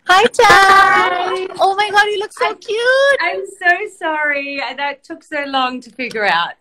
Hi, Tam. Oh my God, you look so cute. I'm so sorry. That took so long to figure out.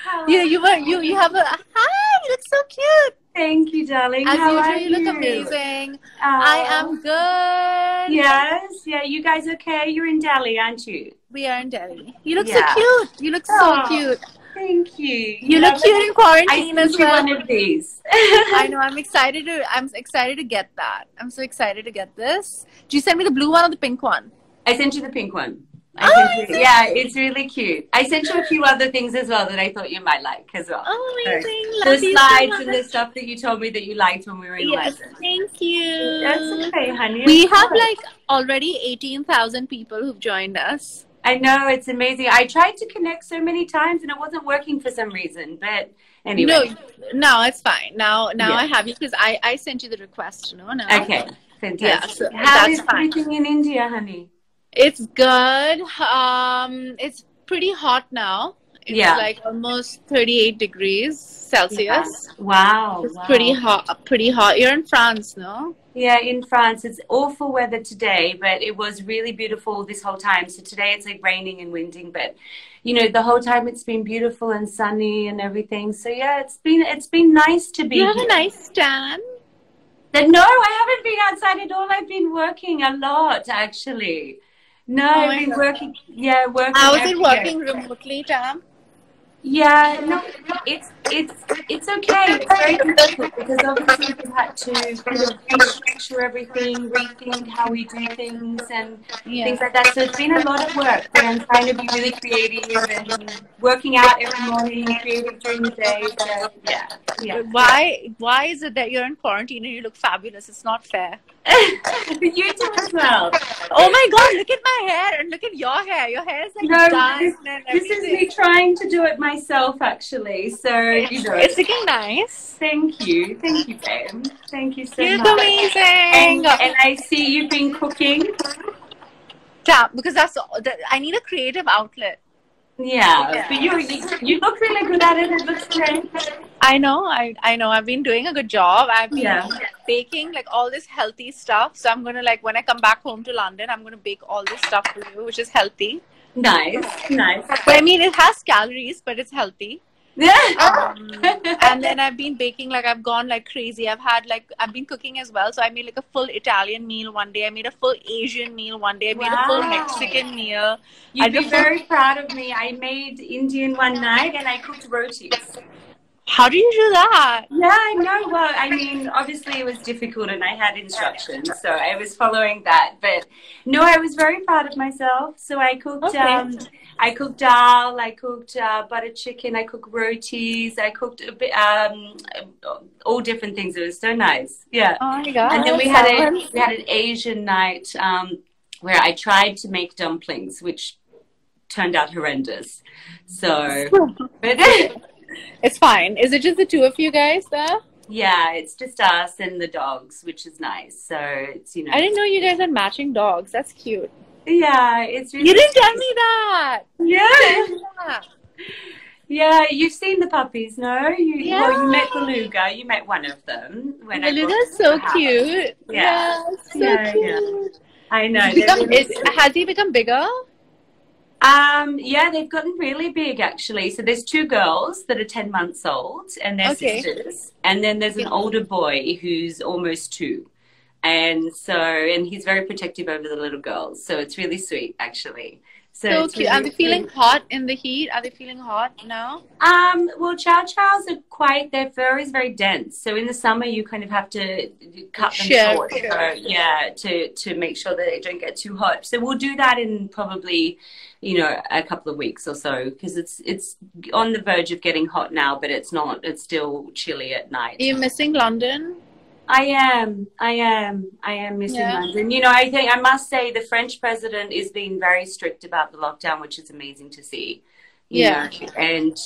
How You are you were you have a hi. You look so cute. Thank you, darling. As How are usual, you look you? amazing. I Oh, am good. yes. Yeah, you guys okay? You're in Delhi, aren't you? We are in Delhi. You look so Yeah. cute. You look so Oh, cute. thank you. You look cute in I quarantine sent as you well. one of these. I know. I'm excited to get that. I'm so excited to get this. Did you send me the blue one or the pink one? I sent you the pink one. I Oh, sent you, amazing. yeah, it's really cute. I sent you a few other things as well that I thought you might like as well. Oh, So, amazing. the Love you so slides and the much. stuff that you told me that you liked when we were in Yes, London. thank That's you. okay, honey. We Of have course. like already 18,000 people who've joined us. I know, it's amazing. I tried to connect so many times and it wasn't working for some reason. But No, anyway, no, it's fine. Now yeah. I have you because I sent you the request, now. Okay, Yeah, fantastic. so How that's is fine. everything in India, honey? It's good. It's pretty hot now. It's Yeah. like almost 38 degrees Yeah. Celsius. Wow, It's pretty wow. hot, pretty hot. You're in France, no? Yeah, in France, it's awful weather today, but it was really beautiful this whole time. So today it's like raining and winding, but the whole time it's been beautiful and sunny and everything. So yeah, it's been nice to You be have a here. nice tan. But no, I haven't been outside at all. I've been working a lot, actually. No, Oh I've my been God. working, yeah, working How is it every day. working remotely, Tam? Yeah, no, it's okay. It's very difficult because obviously we've had to kind of restructure everything, rethink how we do things and things Yeah. like that. So it's been a lot of work, but I'm trying to be really creative and working out every morning, creative during the day. So yeah, yeah, yeah. Why is it that you're in quarantine and you look fabulous? It's not fair. You do as well. Oh my God, look at my hair and look at your hair. Your hair is like No, done and this is everything. me trying to do it myself, actually. So, It's looking nice. thank you, babe. Thank you so You look much. amazing. And I see you've been cooking. Yeah, because I need a creative outlet. Yeah, but you look really good at it. It looks great. I know, I know. I've been doing a good job. I've been Yeah, baking like all this healthy stuff. So I'm gonna like when I come back home to London, I'm gonna bake all this stuff for you, which is healthy. nice, nice. But I mean, it has calories, but it's healthy. Yeah. And then I've been baking like I've gone like crazy. I've been cooking as well. So I made like a full Italian meal one day. I made a full Asian meal one day. I made a full Wow. Mexican meal. I You'd did be a full. very proud of me. I made Indian one night and I cooked rotis. How do you do that? Yeah, I know. Well, I mean, obviously it was difficult and I had instructions, so I was following that. But no, I was very proud of myself. So Okay. I cooked dal, I cooked butter chicken, I cooked rotis, I cooked a bit, all different things. It was so nice. Yeah. Oh my God. And then Sounds- we had an Asian night where I tried to make dumplings, which turned out horrendous. So, but It's fine. Is it just the two of you guys there? yeah, it's just us and the dogs, which is nice. So it's, I didn't know you guys had matching dogs. That's cute. yeah, it's You really, didn't tell me that. yeah, Yeah. yeah. You've seen the puppies, no? Well, you met Yeah. Beluga. You met one of them when I brought Beluga's them to so the house. cute. Yeah, Yeah, so yeah, yeah. cute. I know. They're really sweet. Has he become bigger? Yeah, they've gotten really big actually. So there's two girls that are 10 months old and they're Okay. sisters. And then there's an older boy who's almost 2. And he's very protective over the little girls. So it's really sweet actually. So So it's cute. Are really they feeling hot in the heat? Are they feeling hot now? well, chow chows are their fur is very dense. So in the summer, you kind of have to cut them Sure, short. sure. So, yeah, to make sure that they don't get too hot. So we'll do that in probably, a couple of weeks or so because it's on the verge of getting hot now, but it's not. It's still chilly at night. Are you missing London? I am missing Yeah. London. I think I must say the French president is being very strict about the lockdown, which is amazing to see. Yeah. And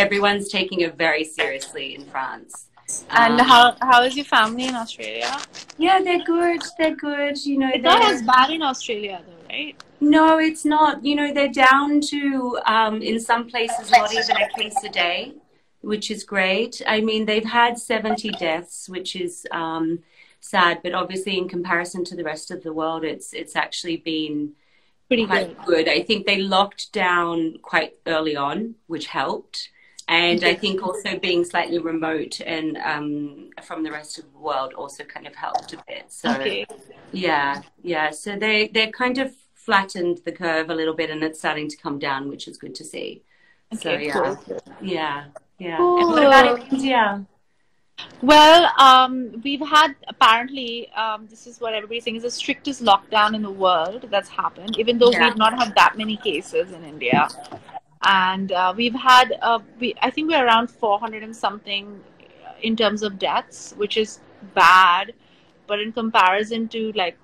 everyone's taking it very seriously in France. And how is your family in Australia? Yeah, they're good. They're good. It's not as bad in Australia though, right? No, it's not. They're down to in some places not even a case a day, which is great. I mean, they've had 70 deaths, which is sad. But obviously, in comparison to the rest of the world, it's actually been Pretty quite good. good. I think they locked down quite early on, which helped. And I think also being slightly remote and from the rest of the world also kind of helped a bit. So Okay. yeah. So they're kind of flattened the curve a little bit, and it's starting to come down, which is good to see. So Okay, cool. yeah. And what about Cool. in India? Well, we've had apparently, this is what everybody's saying, is the strictest lockdown in the world that's happened, even though Yeah. we've not had that many cases in India. And we've had, I think we're around 400 and something in terms of deaths, which is bad. But in comparison to like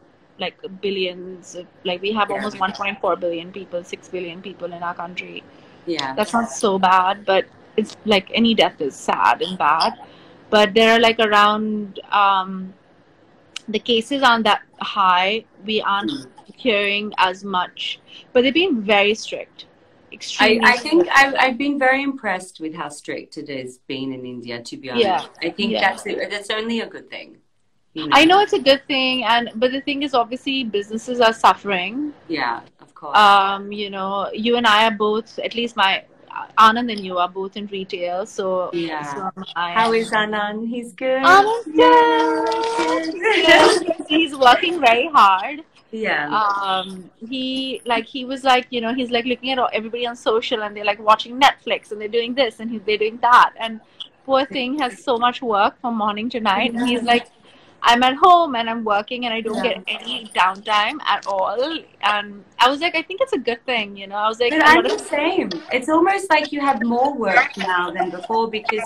billions, like we have almost 1.4 billion people, 6 billion people in our country. Yeah. That's not so bad, but it's like any death is sad and bad. But there are like around the cases aren't that high. We aren't hearing as much, but they're being very strict, extremely I think strict. I've been very impressed with how strict it has been in India, to be honest. Yeah, I think yeah. that's only a good thing. You I know it's a good thing, but the thing is, obviously, businesses are suffering. Yeah, of course. You know, you and I are both, at least my Anand and you are both in retail, so Yeah. I How am. is Anand? He's good. Anand, Yeah. he's working very hard. Yeah. He was like, you know, he's like looking at everybody on social, and they're like watching Netflix, and they're doing this, and they're doing that, and poor thing has so much work from morning to night, and he's like, I'm at home and I'm working and I don't get any downtime at all. And I was like, I think it's a good thing, you know. I was like, But I'm the same. It's almost like you have more work now than before because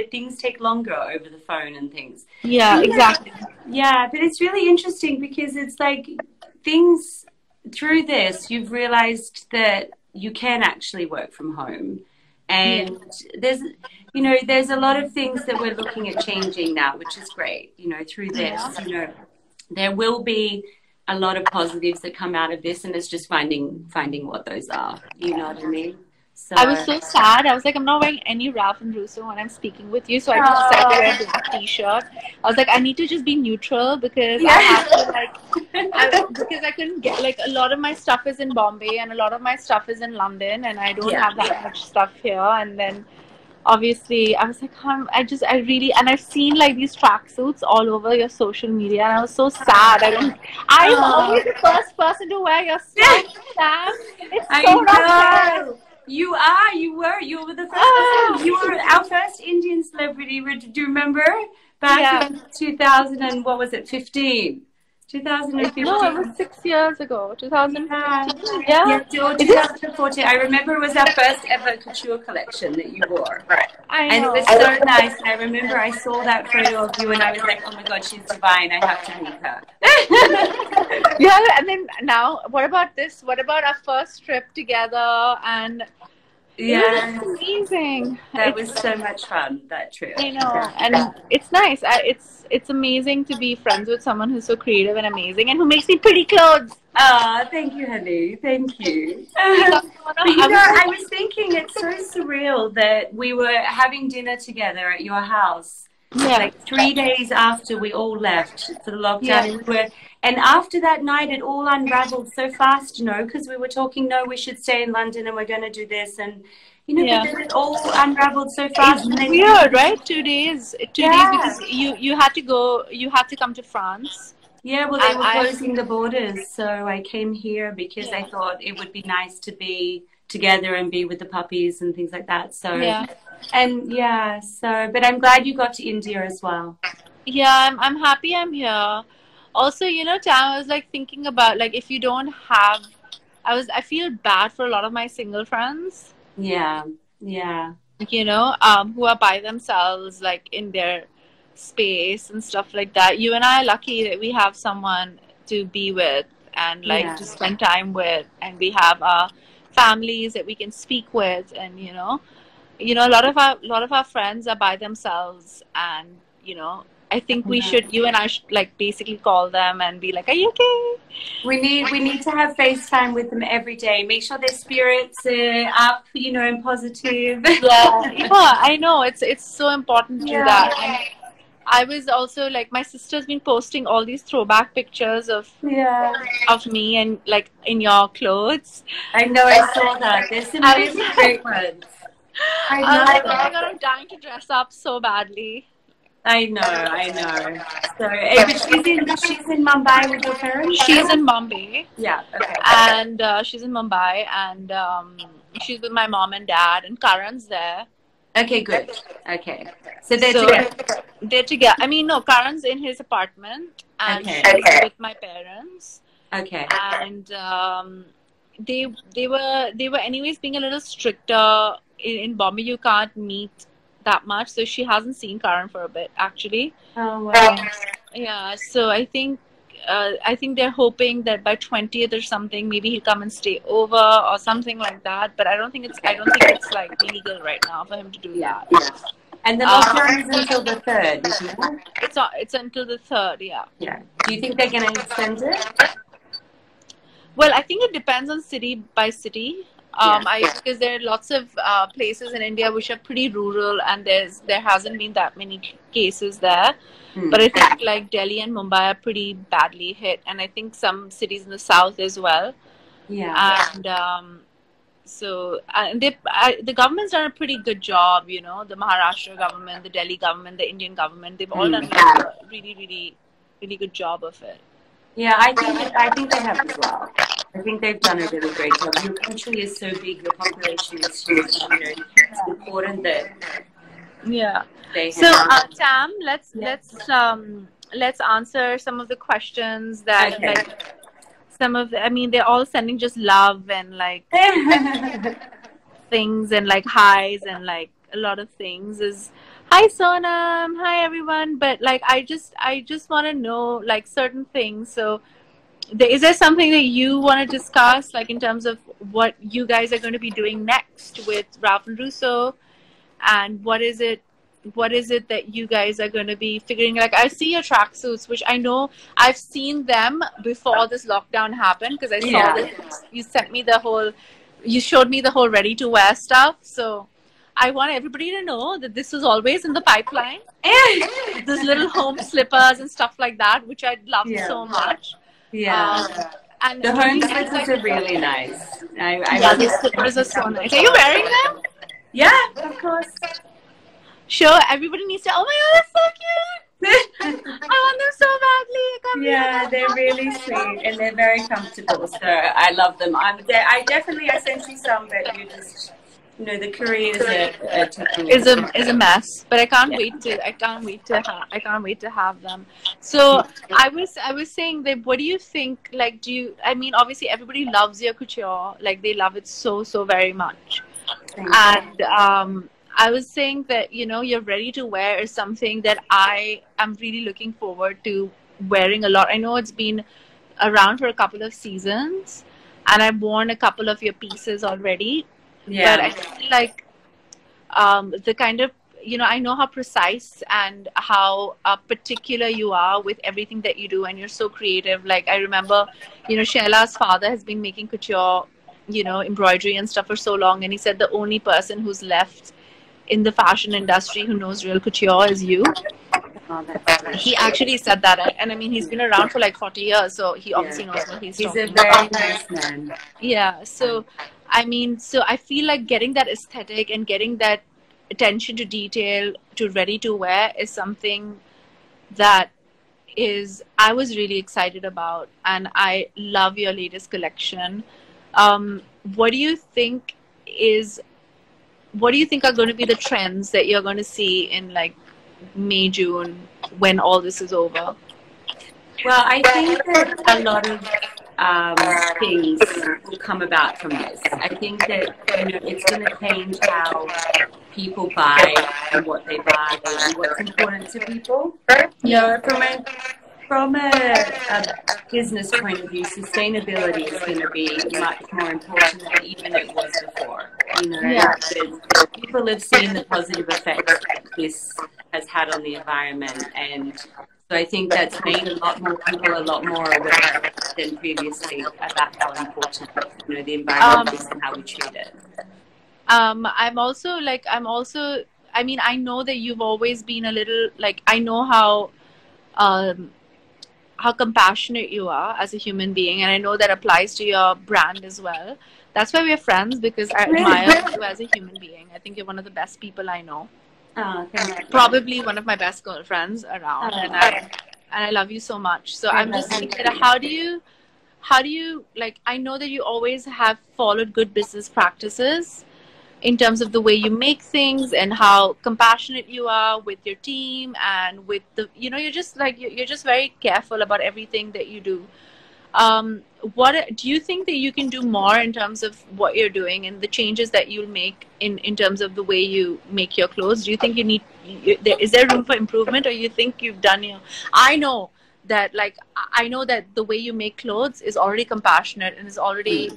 things take longer over the phone and things. Yeah, exactly. Yeah, but it's really interesting because it's like things through this, you've realized that you can actually work from home. And there's a lot of things that we're looking at changing now, which is great, through this. There will be a lot of positives that come out of this, and it's just finding what those are. You know what I mean? So I was so sad. I was like, I'm not wearing any Ralph and Russo when I'm speaking with you, so I just decided to wear a black t-shirt. I was like, I need to just be neutral because I have to because I couldn't get a lot of my stuff is in Bombay and a lot of my stuff is in London, and I don't have that much stuff here. And then obviously I was like, and I've seen like these tracksuits all over your social media, and I was so sad. I'm always the first person to wear your stuff, Sam. It's so not fair. You were the first person. You were our first Indian celebrity. Do you remember back in 2000 and what was it, 15? 2015. No, it was 6 years ago. 2015. Yeah, 2014. I remember it was our first ever couture collection that you wore. And it was so nice. And I remember I saw that photo of you and I was like, oh my God, she's divine. I have to meet her. And then now, what about this? What about our first trip together? And it was amazing. That was so much fun, that trip. I know, and it's nice. It's amazing to be friends with someone who's so creative and amazing, and who makes me pretty clothes. Oh, thank you, honey. Thank you. But I was thinking it's so surreal that we were having dinner together at your house. Like 3 days after we all left for the lockdown. And after that night, it all unraveled so fast, because we were talking, no, we should stay in London and we're going to do this. And, but then it all unraveled so fast. It's weird, right? 2 days. 2 days because you had to come to France. Yeah, well, they were closing the borders. So I came here because I thought it would be nice to be together and be with the puppies and things like that. So, but I'm glad you got to India as well. Yeah, I'm happy I'm here. Also, Tam, I was like thinking about like if you don't have, I feel bad for a lot of my single friends. Yeah. Who are by themselves, like in their space and stuff like that. You and I are lucky that we have someone to be with and to spend time with, and we have our families that we can speak with, and a lot of our friends are by themselves, and I think you and I should like basically call them and be like, are you okay? We need to have FaceTime with them every day. Make sure their spirits are up, and positive. Yeah, I know. It's so important to do that. And I was also like, my sister's been posting all these throwback pictures of me and like in your clothes. I know, I saw that. There's some really great ones. I was like, oh my god, I'm dying to dress up so badly. I know. So, but she's in Mumbai with your parents? She's in Mumbai. Yeah, okay. And she's in Mumbai, and she's with my mom and dad, and Karan's there. Okay, good. Okay. So they're together? They're together. I mean, no, Karan's in his apartment, and she's with my parents. Okay. And they were anyways being a little stricter. In Bombay, you can't meet that much, so she hasn't seen Karan for a bit, actually. Oh, wow. Yeah, so I think they're hoping that by 20th or something, maybe he'll come and stay over or something like that. But I don't think it's like legal right now for him to do that. Yeah. And the lockdown is until the 3rd, isn't it? It's until the 3rd, yeah. Yeah. Do you think they're going to extend it? Well, I think it depends on city by city. Because there are lots of places in India which are pretty rural, and there hasn't been that many cases there. But I think like Delhi and Mumbai are pretty badly hit, and I think some cities in the south as well. Yeah. And the government's done a pretty good job. You know, the Maharashtra government, the Delhi government, the Indian government, they've all done a really, really, really good job of it. Yeah, I think they have as well. I think they've done a really great job. Your country is so big, your population is huge. You know, it's important that they have. Tam, let's answer some of the questions that they're all sending just love and like things and like highs and like a lot of things. Hi Sonam, hi everyone. But like I just want to know like certain things. So is there something that you want to discuss, like in terms of what you guys are going to be doing next with Ralph and Russo, and what is it that you guys are going to be figuring? Like, I see your tracksuits, which I know I've seen them before this lockdown happened, because I saw that you sent me you showed me the whole ready to wear stuff. So I want everybody to know that this was always in the pipeline. Those little home slippers and stuff like that, which I love so much. Yeah. And the home slippers are really nice. The slippers are so nice. Are you wearing them? Yeah, of course. Sure, everybody needs to. Oh my god, that's so cute! I want them so badly. They're really sweet and they're very comfortable. So I love them. I sent you some, but you just, the courier is a mess. But I can't wait to have them. So I was saying that, what do you think? Like, obviously everybody loves your couture. Like, they love it so very much. And I was saying that, you're ready to wear is something that I am really looking forward to wearing a lot. I know it's been around for a couple of seasons, and I've worn a couple of your pieces already. Yeah. But I feel like the kind of, I know how precise and how particular you are with everything that you do, and you're so creative. Like, I remember, Shaila's father has been making couture, embroidery and stuff for so long, and he said the only person who's left in the fashion industry who knows real couture is you. He actually said that, and I mean, he's been around for like 40 years, so he obviously knows what he's talking about. He's a very nice man. Yeah, so I feel like getting that aesthetic and getting that attention to detail to ready to wear is something that I was really excited about, and I love your latest collection. What do you think are going to be the trends that you're going to see in like May, June, when all this is over? Well, I think that a lot of things will come about from this. I think that it's going to change how people buy and what they buy and what's important to people. From a business point of view, sustainability is going to be much more important than even it was before. People have seen the positive effects that this has had on the environment, and so I think that's made a lot more people a lot more aware than previously about how important the environment is and how we treat it. I'm also I mean, I know that you've always been a little like, I know um, how compassionate you are as a human being, and I know that applies to your brand as well. That's why we're friends, because I admire you as a human being. I think you're one of the best people I know. Oh, thank you. Probably one of my best girlfriends around, and I love you so much. So I'm just thinking, how do you like? I know that you always have followed good business practices in terms of the way you make things and how compassionate you are with your team, and with the, you know, you're just like, you're just very careful about everything that you do. What do you think that you can do more in terms of what you're doing and the changes that you'll make in terms of the way you make your clothes? Do you think is there room for improvement, or you think you've done your, I know that, like, I know that the way you make clothes is already compassionate and is already,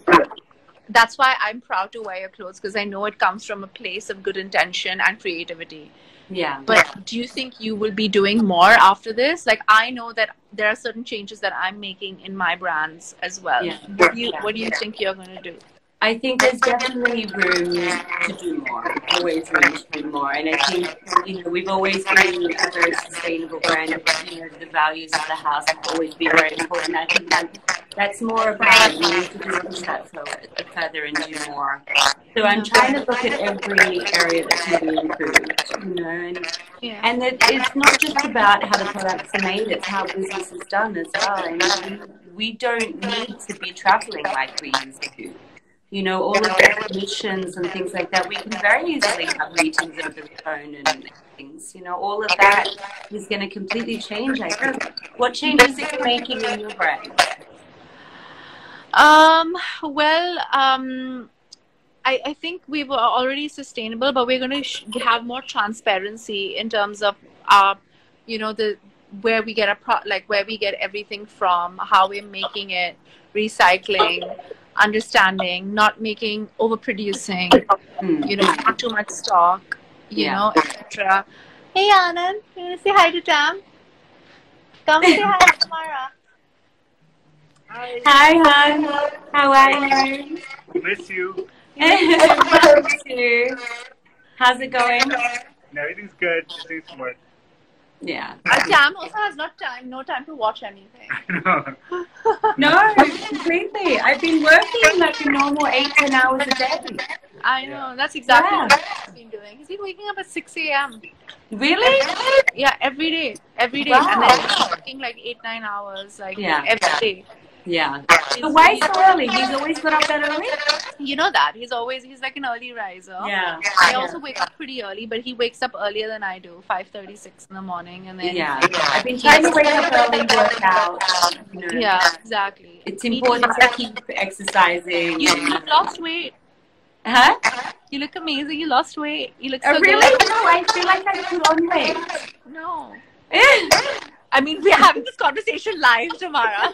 that's why I'm proud to wear your clothes, because I know it comes from a place of good intention and creativity. Yeah. But do you think you will be doing more after this? Like, I know that there are certain changes that I'm making in my brands as well. Yeah. What do you think you're going to do? I think there's definitely room to do more, always room to do more. And I think, you know, we've always been a very sustainable brand. You know, the values of the house have always been very important. I think that's more about, we need to just push that further and do more. So I'm trying to look at every area that can be improved, you know, and that it's not just about how the products are made, it's how business is done as well. And we don't need to be traveling like we used to. You know, all of the commissions and things like that, we can very easily have meetings over the phone and things. You know, all of that is going to completely change, I think. What changes are you making in your brand? I think we were already sustainable, but we're going to have more transparency in terms of, you know, where we get where we get everything from, how we're making it, recycling, understanding, not making, overproducing, you know, not too much stock, you know, etc. Hey Anand, you want to say hi to Tam? Come say hi to Tamara. Hi, hon. How are you? Miss you. Miss you. How's it going? Everything's good. Everything's smart. Yeah. Tam also has no time to watch anything. No, completely. I've been working like a normal 8-10 hours a day. I know. That's exactly what he's been doing. He's been waking up at 6 a.m. Really? Yeah, every day. Wow. And then he's working like 8-9 hours, like every day. Yeah. So why so early? He's always got up that early? You know that. He's like an early riser. Yeah. I also wake up pretty early, but he wakes up earlier than I do, 5:36 in the morning. And then I've been trying to wake up early, work out. You know, yeah, exactly. It's important to keep exercising. You've lost weight. Huh? You look amazing. You lost weight. You look so really? good. No, I feel like I put on weight. No. I mean, we're having this conversation live, Tamara.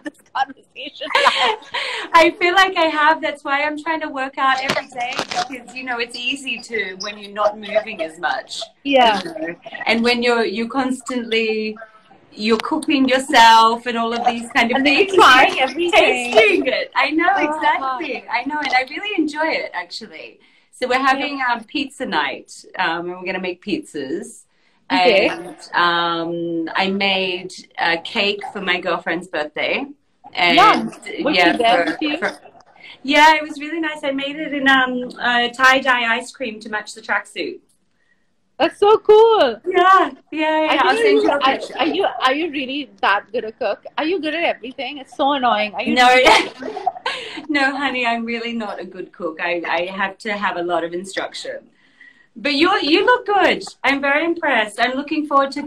This conversation live. I feel like I have. That's why I'm trying to work out every day, because, you know, it's easy to when you're not moving as much. Yeah. You know? And when you're constantly, you're cooking yourself and all of these kind of and things. And trying everything. Tasting it. I know, exactly. I know, and I really enjoy it, actually. So we're having pizza night, and we're going to make pizzas. Okay. And I made a cake for my girlfriend's birthday. And yeah, it was really nice. I made it in tie-dye ice cream to match the tracksuit. That's so cool. Yeah. I'll send you a picture. Are you really that good a cook? Are you good at everything? It's so annoying. Are you No, honey, I'm really not a good cook. I have to have a lot of instruction. But you look good. I'm very impressed. I'm looking forward to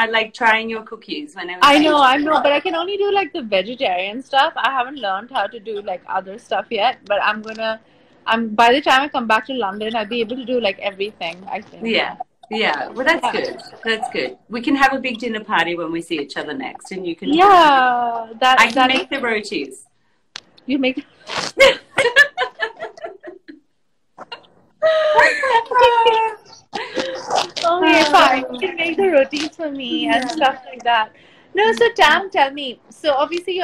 like trying your cookies whenever. I know, but I can only do like the vegetarian stuff. I haven't learned how to do like other stuff yet. But by the time I come back to London, I'll be able to do like everything, I think. Yeah. Well, that's good. That's good. We can have a big dinner party when we see each other next, and you can. Yeah, I can make the rotis. You make. Okay, fine. You can make the rotis for me and stuff like that. No, so Tam, tell me. So obviously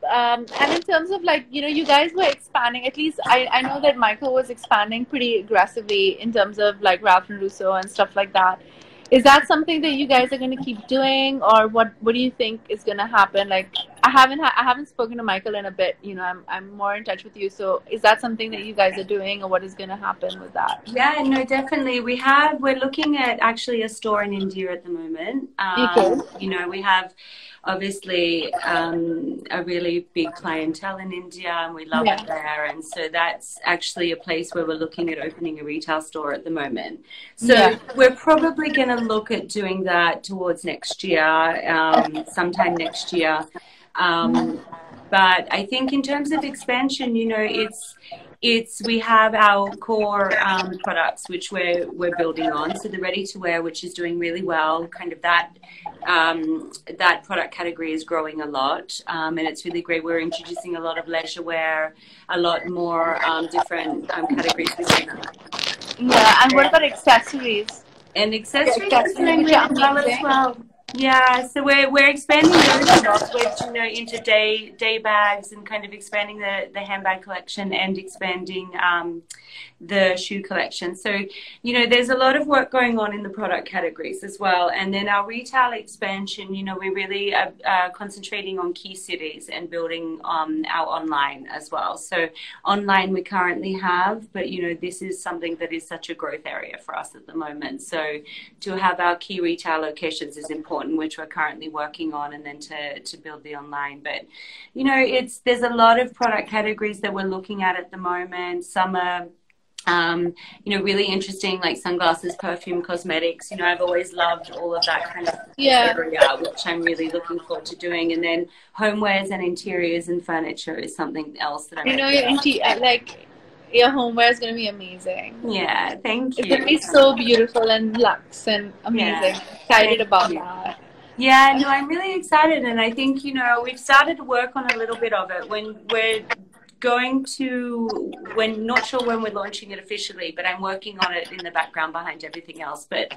And in terms of like, you guys were expanding, at least I know that Michael was expanding pretty aggressively in terms of like Ralph and Russo and stuff like that. Is that something that you guys are going to keep doing, or what do you think is going to happen? Like, I haven't spoken to Michael in a bit. I'm more in touch with you. So is that something that you guys are doing, or what is going to happen with that? Yeah, no, definitely. We're looking at actually a store in India at the moment. We have obviously a really big clientele in India, and we love it there. And so that's actually a place where we're looking at opening a retail store at the moment. So we're probably going to look at doing that towards next year, sometime next year. But I think in terms of expansion, we have our core products which we're building on. So the ready to wear, which is doing really well, kind of that product category is growing a lot, and it's really great. We're introducing a lot of leisure wear, a lot more different categories within that. Yeah, and what about accessories? And accessories are doing really well as well. Yeah, so we're expanding those a lot. We're into day bags and kind of expanding the handbag collection and expanding the shoe collection. So there's a lot of work going on in the product categories as well. And then our retail expansion, we really are concentrating on key cities and building our online as well. So online we currently have, but this is something that is such a growth area for us at the moment. So to have our key retail locations is important, which we're currently working on, and then to build the online. But there's a lot of product categories that we're looking at the moment. Some are really interesting, like sunglasses, perfume, cosmetics. I've always loved all of that kind of area, which I'm really looking forward to doing. And then homewares and interiors and furniture is something else that I'm your homeware is going to be amazing. Yeah, thank you. It's going to be so beautiful and luxe and amazing. Excited about that. Yeah, no, I'm really excited. And I think, we've started to work on a little bit of it. We're not sure when we're launching it officially, but I'm working on it in the background behind everything else. But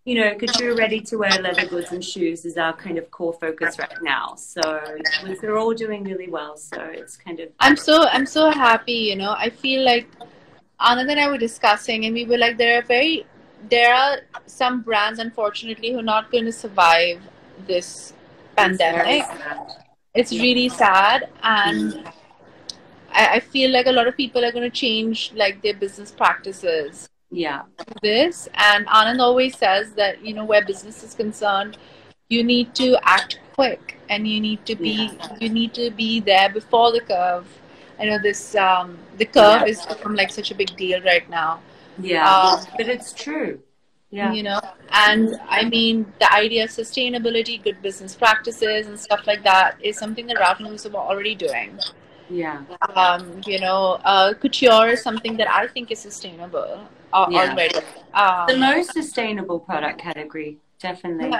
couture, ready to wear, leather goods and shoes is our kind of core focus right now. So they're all doing really well. So it's kind of. I'm so happy. I feel like Anand and I were discussing, and we were like, there are some brands, unfortunately, who are not going to survive this pandemic. It's really sad, and I feel like a lot of people are going to change like their business practices. This, and Anand always says that where business is concerned, you need to act quick, and you need to be there before the curve. I know this the curve is become like such a big deal right now. But it's true. And I mean, the idea of sustainability, good business practices and stuff like that is something that Ralph and Russo are already doing. Couture is something that I think is sustainable already. The most sustainable product category, definitely.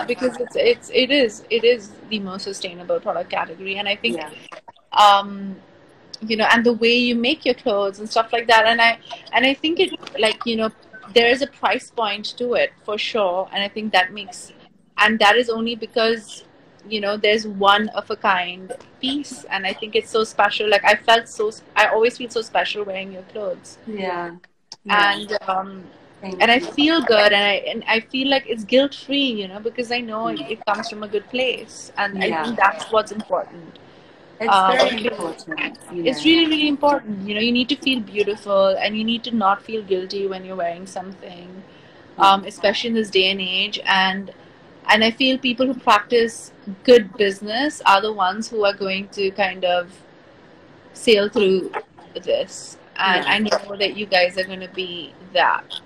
Because it is the most sustainable product category, and I think and the way you make your clothes and stuff like that, and I think it there is a price point to it for sure, and I think that is only because there's one of a kind piece, and I think it's so special. Like I always feel so special wearing your clothes. And I feel good, and I feel like it's guilt free, because I know it comes from a good place, and I think that's what's important. It's very important. It's really, really important. You need to feel beautiful, and you need to not feel guilty when you're wearing something, especially in this day and age. And I feel people who practice good business are the ones who are going to kind of sail through this. And I know that you guys are going to be that.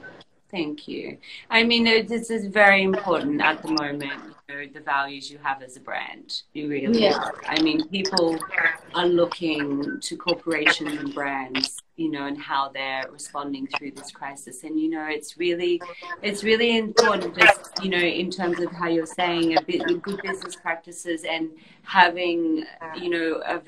Thank you. I mean, this is very important at the moment, the values you have as a brand. You really are. I mean, people are looking to corporations and brands, and how they're responding through this crisis. And, it's really important, just, in terms of how you're saying, good business practices and having, a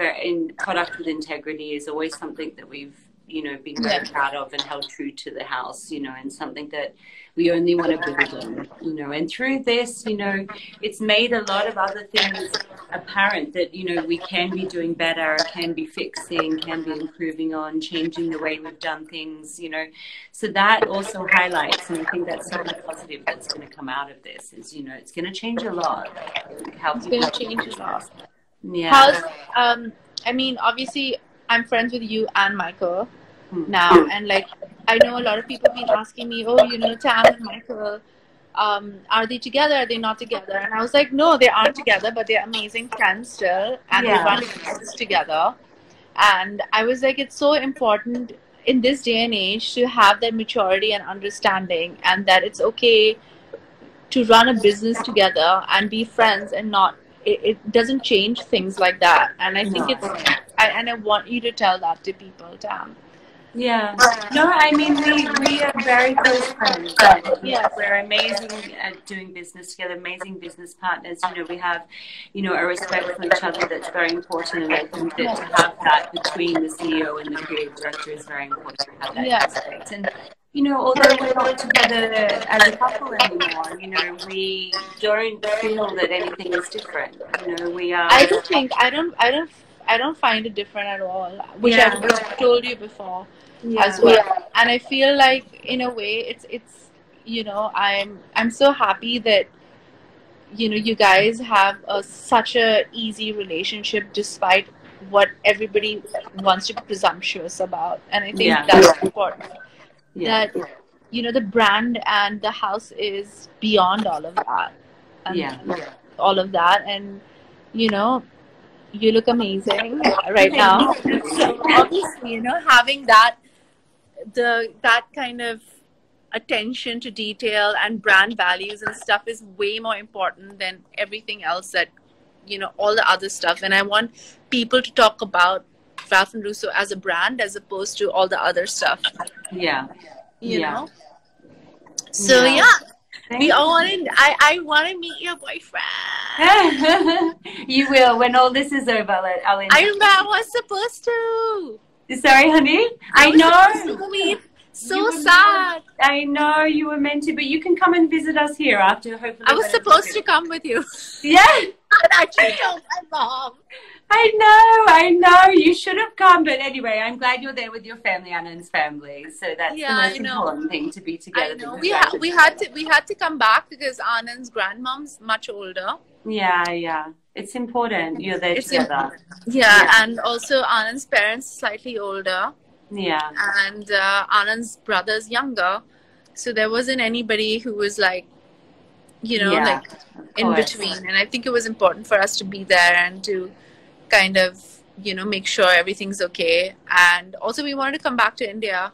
product with integrity is always something that we've you know, been very proud of and held true to the house, you know, and something that we only want to build on, you know. And through this, you know, it's made a lot of other things apparent that, you know, we can be doing better, can be fixing, can be improving on, changing the way we've done things, you know. So that also highlights, and I think that's something positive that's going to come out of this is, you know, it's going to change a lot. It's going to change a lot. Yeah. How's, I mean, obviously, I'm friends with you and Michael now, and like, I know a lot of people have been asking me, oh, you know, Tam and Michael, are they together? Are they not together? And I was like, no, they aren't together, but they're amazing friends still, and they run business together. And I was like, it's so important in this day and age to have that maturity and understanding, and that it's okay to run a business together and be friends, and not, it doesn't change things like that. And I think and I want you to tell that to people, Tam. Yeah. No, I mean, we are very close friends. Yeah. We're amazing at doing business together, amazing business partners. You know, we have, you know, a respect for each other that's very important. And I think that to have that between the CEO and the creative director is very important to have that respect. And, you know, although we're not together as a couple anymore, you know, we don't feel that anything is different. You know, we are. I don't think, I don't find it different at all, which I've told you before as well. And I feel like, in a way, it's you know, I'm so happy that, you know, you guys have such a easy relationship despite what everybody wants to be presumptuous about. And I think that's important. That, you know, the brand and the house is beyond all of that. And all of that. And, you know, you look amazing right now. So obviously, you know, having that kind of attention to detail and brand values and stuff is way more important than everything else, that, you know, all the other stuff. And I want people to talk about Ralph and Russo as a brand as opposed to all the other stuff. You know? So we all want to, I want to meet your boyfriend. You will when all this is over. I'll I was supposed to. Sorry, honey. I know. So sad. I know you were meant to, but you can come and visit us here after. Hopefully, I was supposed to come with you. Yeah. But I actually told my mom. I know. You should have come, but anyway, I'm glad you're there with your family, Anand's family. So that's the most important thing, to be together. I know. We had to come back because Anand's grandmom's much older. Yeah. It's important you're there together. And also Anand's parents slightly older. Yeah. And Anand's brother's younger. So there wasn't anybody who was like, you know, like in between. And I think it was important for us to be there and to kind of, you know, make sure everything's okay. And also we wanted to come back to India.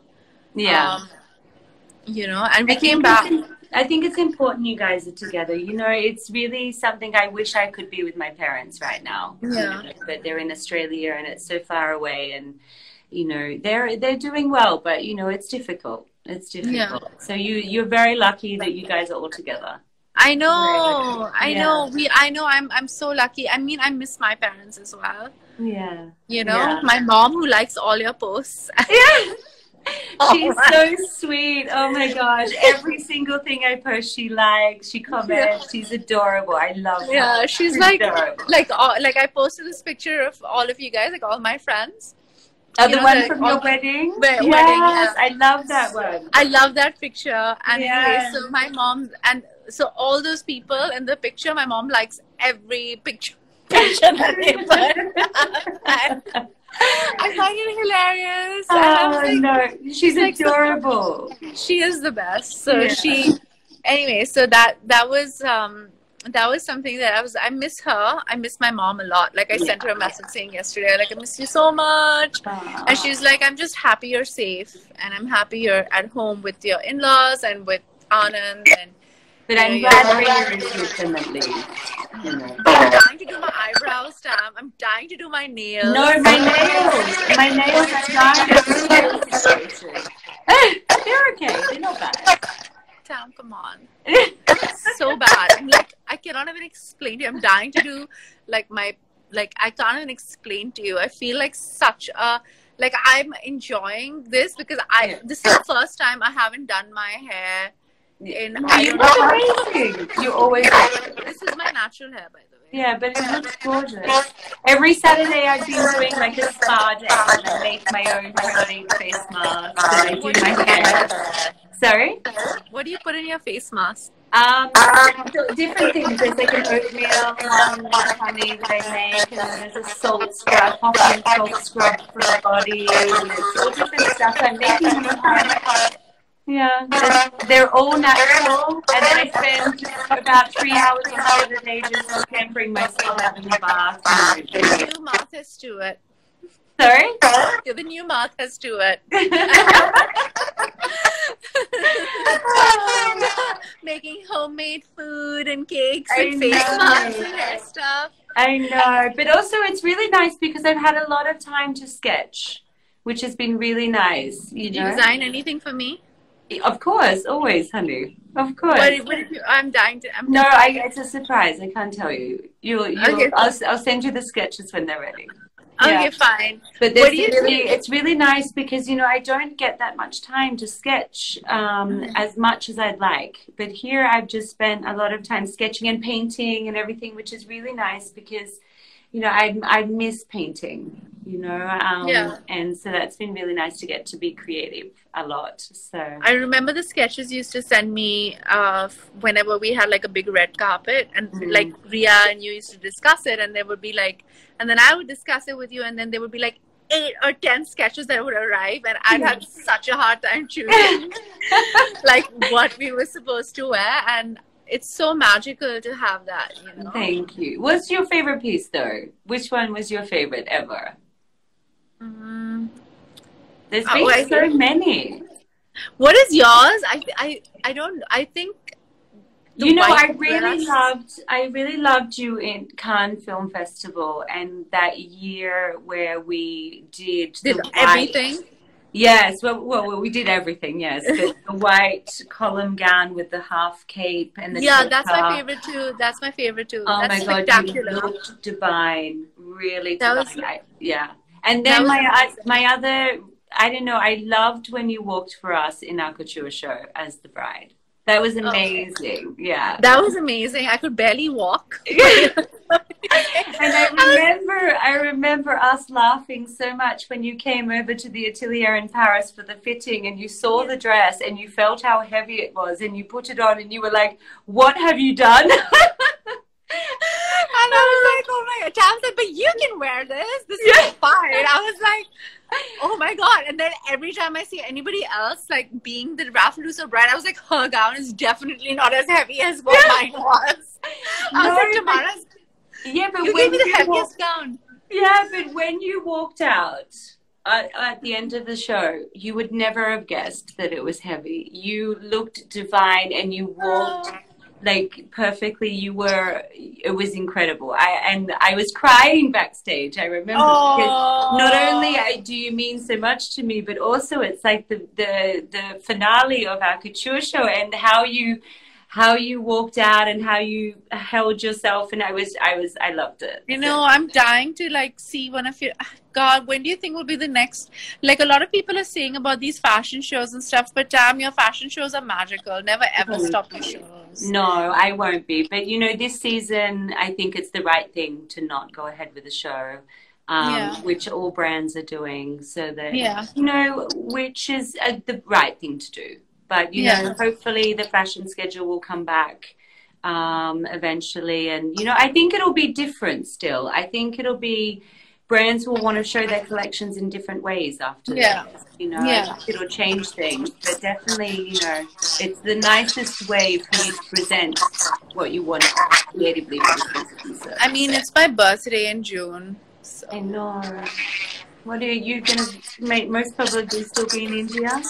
You know, and we came back. I think it's important you guys are together. You know, it's really something I wish I could be with my parents right now. Yeah. You know, but they're in Australia and it's so far away, and you know, they're doing well, but you know, it's difficult. It's difficult. So you're very lucky that you guys are all together. I know. I'm so lucky. I mean, I miss my parents as well. Yeah. You know, my mom, who likes all your posts. She's so sweet. Oh my gosh. Every single thing I post, she likes, she comments. She's adorable. I love her. Yeah, she's like I posted this picture of all of you guys, like all my friends. Oh, the one from your wedding? Yes, I love that one. I love that picture. And anyway, so my mom, and so all those people in the picture, my mom likes every picture that they put. I find it hilarious. Oh, no. She's like, adorable. She is the best. So anyway, so that was something that I miss her. I miss my mom a lot. Like I sent her a message saying yesterday, like, I miss you so much. And she's like, I'm just happy you're safe, and I'm happy you're at home with your in-laws and with Anand. But I'm glad Rhea is here permanently. You know. I'm dying to do my eyebrows, Tam. I'm dying to do my nails. No, my nails are done. They're okay. They're not bad. Tam, come on. So bad. I'm like, I cannot even explain to you. I'm dying to do like my like I can't even explain to you. I feel like such a like I'm enjoying this because this is the first time I haven't done my hair in I don't know. Amazing. You always. This is my natural hair, by the way. Yeah, but it looks gorgeous. Every Saturday I've been doing like a spa day and I make my own probiotic face mask and I do my hair. Sorry? What do you put in your face mask? Different things. There's like an oatmeal one with honey that I make, and then there's a salt scrub, coffee and salt scrub for the body, and it's all different stuff. I'm making them at home. Yeah, they're all natural, and then I spend about 3 hours on Saturday just pampering myself in the bath. The new Martha Stewart. Sorry? You're the new Martha Stewart. Making homemade food and cakes and face masks and hair stuff. I know, but also it's really nice because I've had a lot of time to sketch, which has been really nice. Did you design anything for me? Of course, always, honey. Of course. What if I'm dying to. It's a surprise. I can't tell you. Okay. I'll send you the sketches when they're ready. Okay, fine. But it's really nice because, you know, I don't get that much time to sketch as much as I'd like. But here I've just spent a lot of time sketching and painting and everything, which is really nice because, you know, I miss painting, you know. And so that's been really nice to get to be creative a lot. So I remember the sketches you used to send me whenever we had like a big red carpet and like Ria and you used to discuss it, and there would be like, and then I would discuss it with you, and then there would be like 8 or 10 sketches that would arrive, and I'd have such a hard time choosing like what we were supposed to wear, and it's so magical to have that, you know. Thank you. What's your favorite piece though? Which one was your favorite ever? There's been so many. What is yours? I think you know, I really loved you in Cannes Film Festival, and that year where we did everything. Yes, well, we did everything. Yes, the white column gown with the half cape and the that's my favorite too. That's my favorite too. Oh that's my God, you looked divine, really divine. And then my other, I don't know, I loved when you walked for us in our couture show as the bride. That was amazing. Yeah. That was amazing. I could barely walk. And I remember us laughing so much when you came over to the atelier in Paris for the fitting and you saw the dress and you felt how heavy it was and you put it on and you were like, what have you done? And I was like, oh my God. Tam said, but you can wear this. This is fine. I was like, oh my God. And then every time I see anybody else like being the Ralph Russo bride, I was like, her gown is definitely not as heavy as what mine was. I was like, Tamara's. Yeah, but you gave me the heaviest gown. Yeah, but when you walked out at the end of the show, you would never have guessed that it was heavy. You looked divine and you walked like perfectly. It was incredible. I was crying backstage. I remember because not only do you mean so much to me, but also it's like the finale of our couture show and how you walked out and how you held yourself, and I loved it. You know, I'm dying to like see one of your. God, when do you think will be the next? Like a lot of people are saying about these fashion shows and stuff, but damn, your fashion shows are magical. Never ever stop your shows. No, I won't be. But you know, this season, I think it's the right thing to not go ahead with the show, which all brands are doing. So that you know, which is the right thing to do. But, you know, hopefully the fashion schedule will come back eventually. And, you know, I think it'll be different still. I think it'll be brands will want to show their collections in different ways after this. You know, I think it'll change things. But definitely, you know, it's the nicest way for you to present what you want creatively. I mean, it's my birthday in June. So. I know. What are you going to make? Most probably still be in India?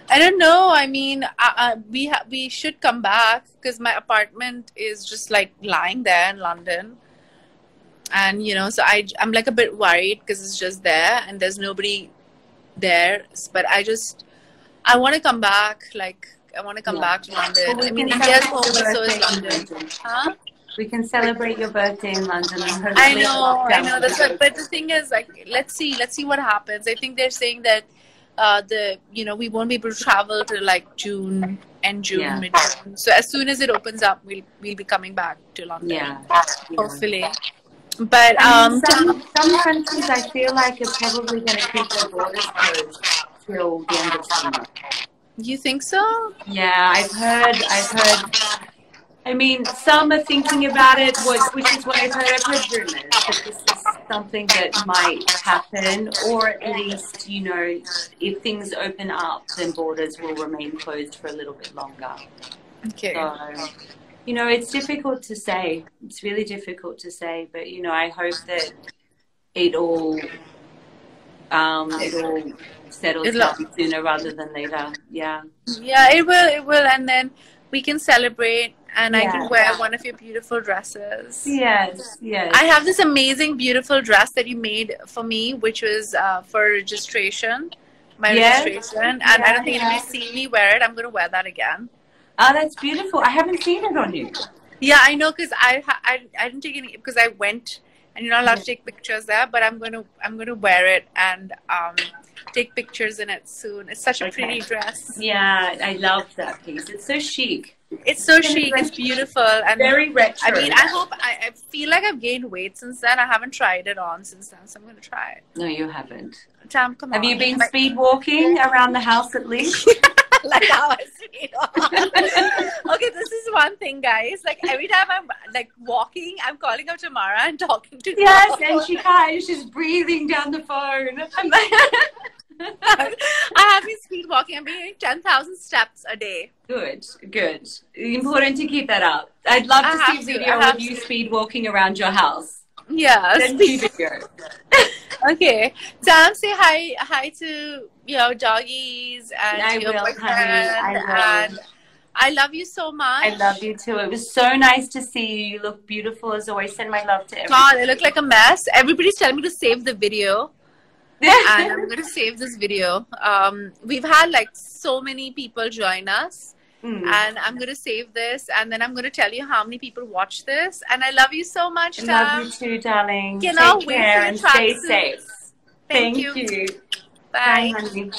I don't know. I mean, we should come back because my apartment is just like lying there in London. And, you know, so I'm like a bit worried because it's just there and there's nobody there. But I want to come back. Like, I want to come back to London. I mean, India's home, but so is London. Huh? We can celebrate your birthday in London. And I know. That's what. But the thing is, like, let's see what happens. I think they're saying that we won't be able to travel till like June, mid-June. So as soon as it opens up, we'll be coming back to London. Yeah. Hopefully. But some countries I feel like are probably going to keep their borders closed till the end of summer. You think so? Yeah, I've heard. I mean, some are thinking about it, which is what I've heard. I've heard rumors that this is something that might happen, or at least, if things open up, then borders will remain closed for a little bit longer. Okay. So, it's difficult to say. It's really difficult to say, but, I hope that it all settles down sooner rather than later. Yeah. Yeah, it will, and then we can celebrate. And I can wear one of your beautiful dresses. Yes. I have this amazing, beautiful dress that you made for me, which was for registration, registration. And I don't think anybody's seen me wear it. I'm going to wear that again. Oh, that's beautiful. I haven't seen it on you. Yeah, I know, because I didn't take any, because I went, and you're not allowed to take pictures there, but I'm going to wear it and take pictures in it soon. It's such a pretty dress. Yeah, I love that piece. It's so chic. It's so chic. It's beautiful and very retro. I mean, I feel like I've gained weight since then. I haven't tried it on since then, so I'm going to try it. No, you haven't. Tam, come on. Have you been speed walking around the house at least? Like how I speed walk. Okay, this is one thing, guys. Like every time I'm like walking, I'm calling up Tamara and talking to her. Yes, and she can't. She's breathing down the phone. I have been speed walking. I'm doing 10,000 steps a day. Good. Important to keep that up. I'd love to see a video of you speed walking around your house. Yeah, send me video. Okay, Sam, say hi to your doggies and your boyfriend. And I love you so much. I love you too. It was so nice to see you. You look beautiful as always. Send my love to everyone. God, I look like a mess. Everybody's telling me to save the video. And I'm going to save this video. We've had like so many people join us. And I'm going to save this. And then I'm going to tell you how many people watch this. And I love you so much, Tam. I love you too, darling. Take care and stay safe. Thank you. Bye. Bye, honey.